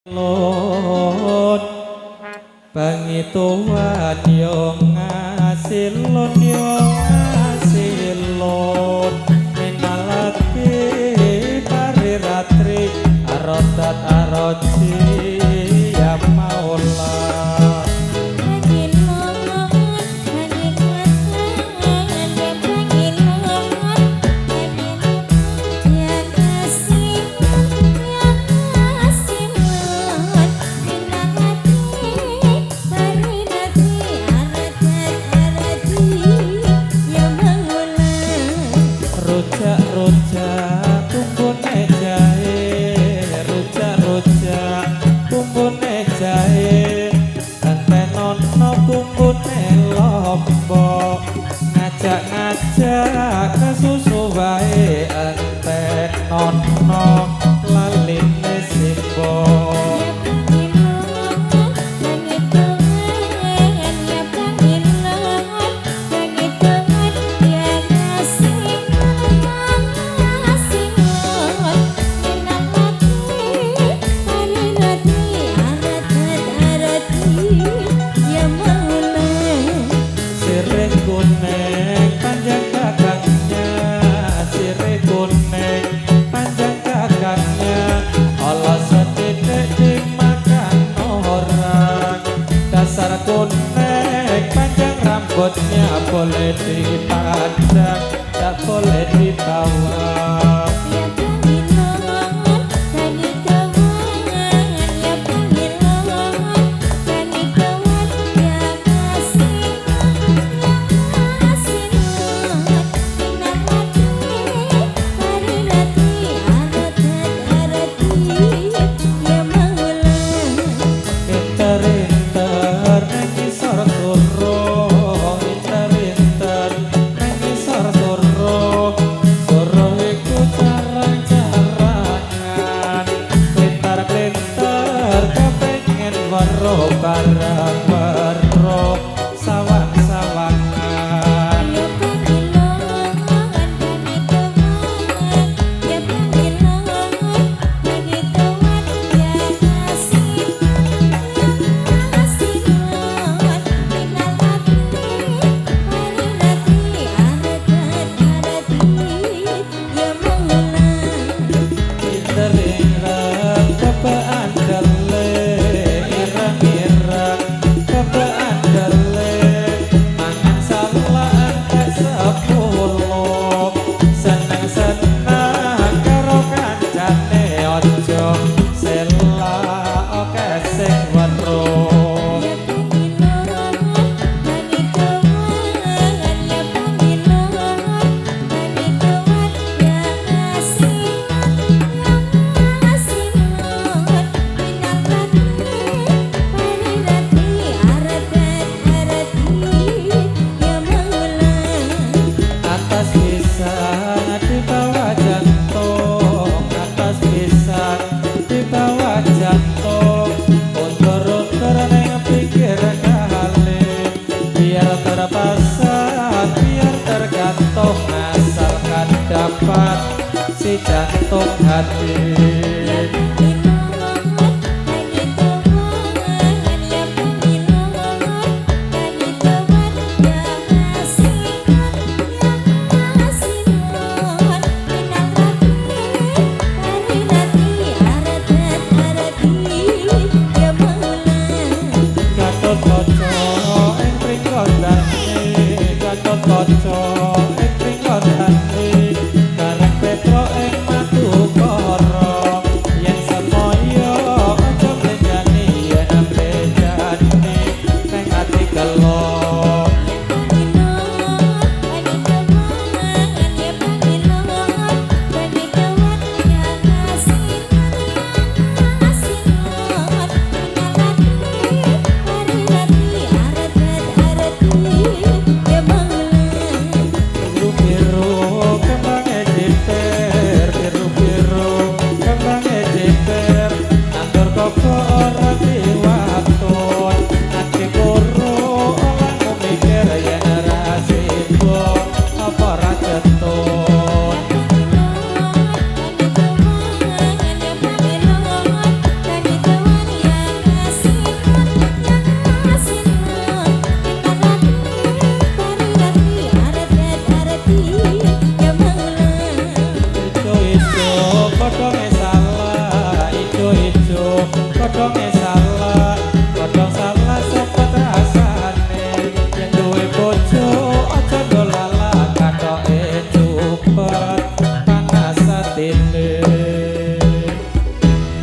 Lord pangituan yo ngasilon yo ngasilon minalati pariratri arodat aroji ya maula rujak kumpune jahe rujak kumpune jahe antenono kumpune lombok ngajak kesusu wae antenono laline simbok kunek panjang rambutnya boleh dipandang tak boleh dibawa barang berro sawang-sawangan asalkan dapat si jantung hati kodhonge salah kodhong salah sepet rasane yen duwe bojo aja dolala kathoke cupet panas atine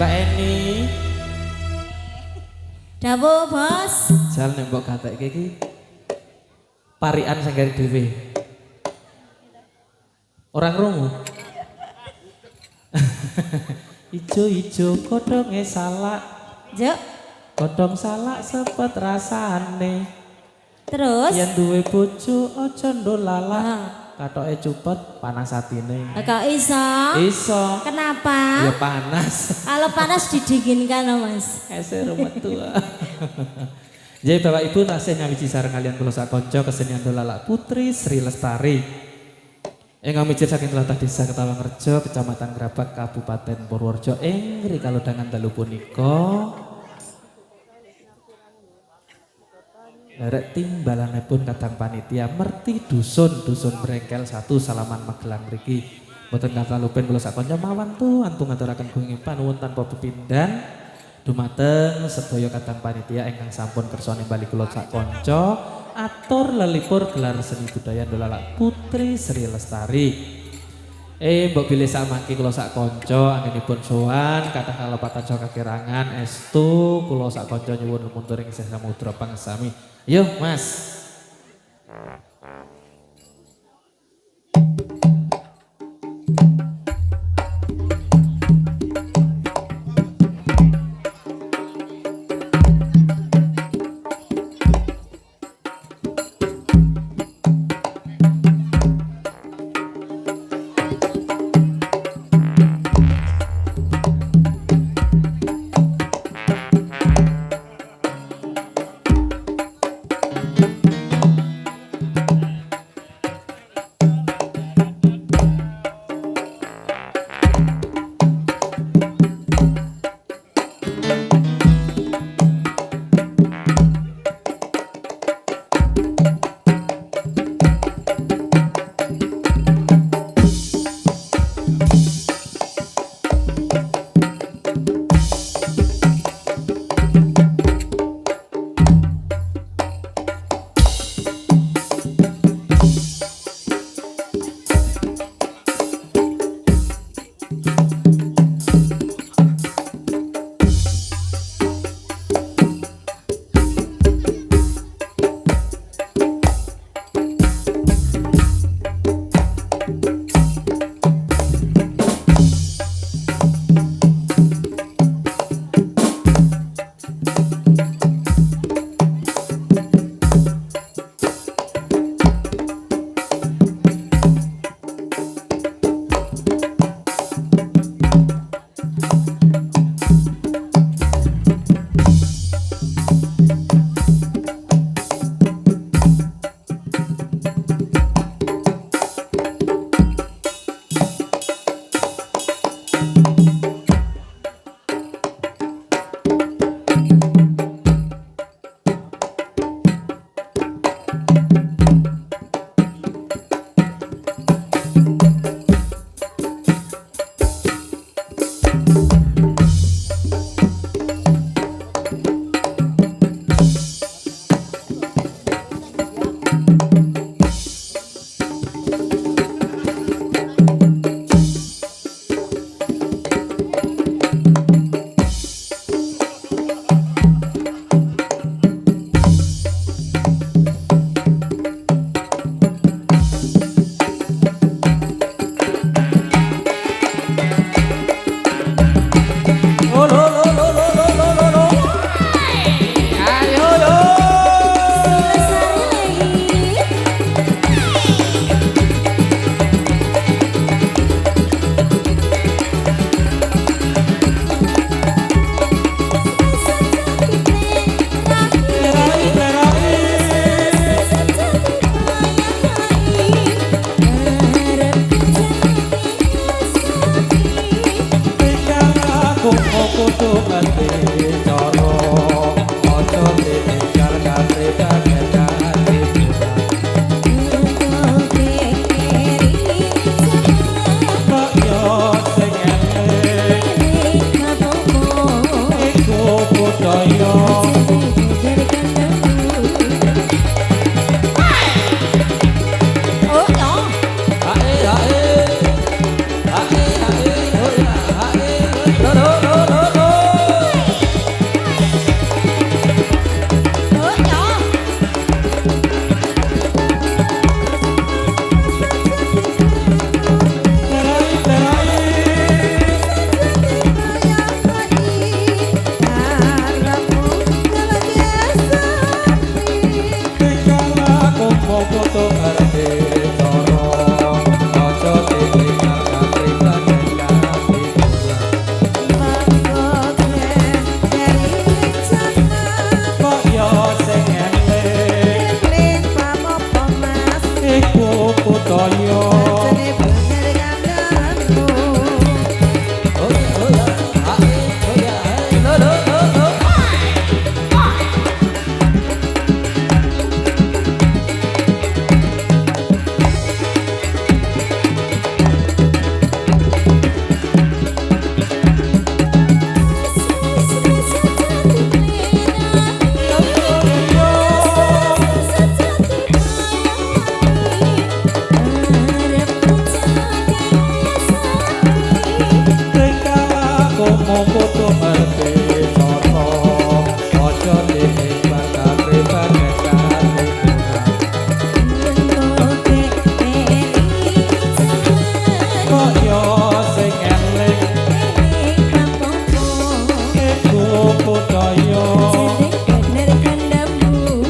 Mbak Eni dawuh bos jal nek mbok gatekke iki parian sing gare dhewe orang rungu ijo-ijo kodhonge salak juk kodhong salak sepet rasane terus yen duwe bojo aja ndolala kathoke cupet panas atine kok iso kenapa ya panas kalau panas didinginkan loh mas eser metu jadi Bapak Ibu tasih nyawiji sareng kalian kula sak kanca kesenian dolalak Putri Sri Lestari Engkang mijil saking tlatah Desa Ketawangrejo, Kecamatan Grabak, Kabupaten Purworejo, ing rikaludangan dalu punika. Derek timbalanipun kadang panitia merti dusun Brengkel 1 Salaman Magelang mriki. Mboten kata lupen kula sak kanca mawon antung ngaturaken gunging panuwun tanpa pepindhan dumateng sedaya kadang panitia ingkang sampun kersa nimbali kula sak kanca. Atur lelipur gelar seni budaya dolalak Putri Sri Lestari. Mbok bilih samangke kula sak kanca anggenipun sowan kathah kalepatan saha kekirangan estu kula sak kanca nyuwun munturing isih samudra pangesami. Yo Mas. budaya. bener kandamu.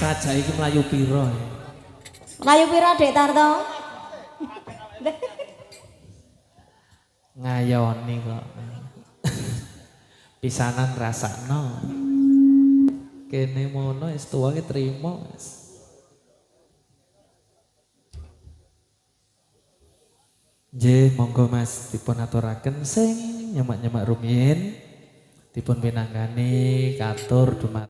Saja iki mlayu pira? Melayu pira Dek Tarto? Ngayoni kok. Pisanan rasakno. Kene mono wis tuwa ki trimo wis. Nggih, monggo Mas dipun aturaken sing nyemak-nyemak rumiyin dipun pinanggani katur dumateng